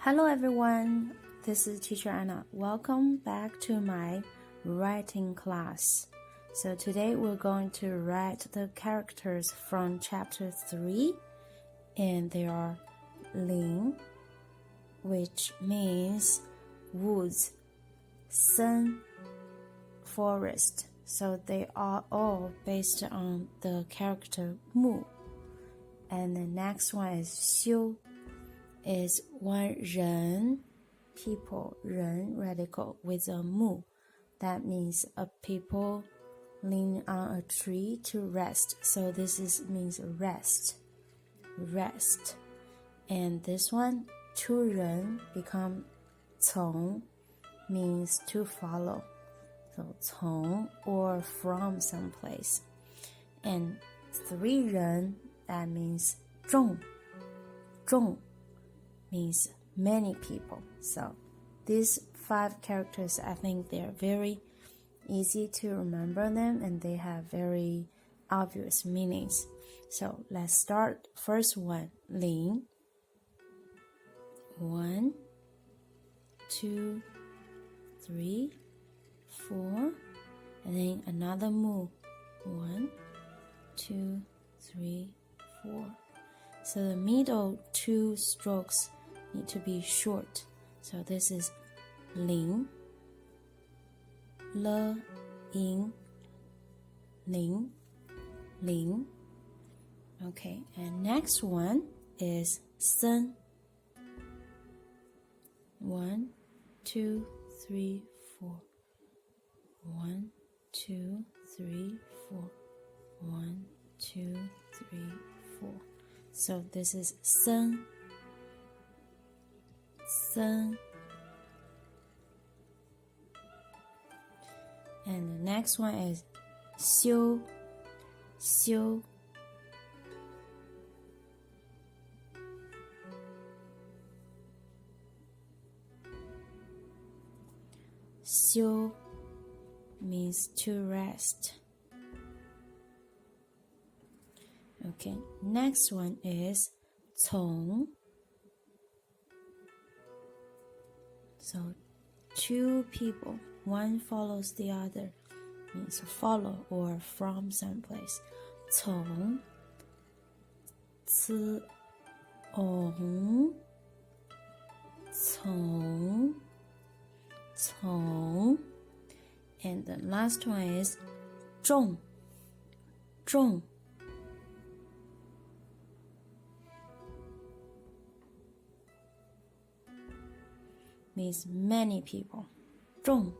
Hello everyone, this is Teacher Anna. Welcome back to my writing class. So today we're going to write the characters from chapter 3, and they are Lin, which means woods, Sen, forest. So they are all based on the character Mu. And the next one is Xiu, is one 人 people, 人 radical with a mu. That means a people leaning on a tree to rest. So this means rest. And this one, 出人 become 从 means to follow. So 从 or from someplace. And 3人 that means 众means many people. So these 5 characters, I think they're very easy to remember them and they have very obvious meanings. So let's start. First one, Lin. 1, 2, 3, 4, and then another mu. 1, 2, 3, 4. So the middle 2 strokes need to be short. So this is Lin, Le, Yin, Lin, Lin. Okay, and next one is Sen. 1, 2, 3, 4. 1, 2, 3, 4. 1, 2, 3, 4. So this is Sen. And the next one is Xiu. Xiu means to rest. Okay, next one is 从. So 2 people, one follows the other, means follow or from someplace. 从 从 and the last one is 众 means many people. 众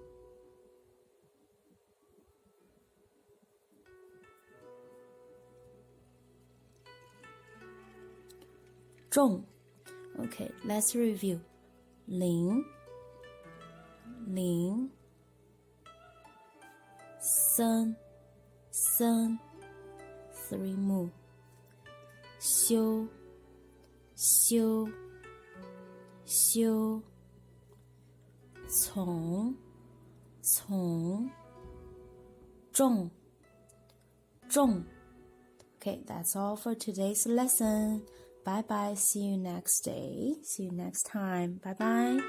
Okay, let's review. Lin, Sen, 3 mu. Xiu, 从 众 Okay, that's all for today's lesson. Bye bye. See you next day. See you next time. Bye bye.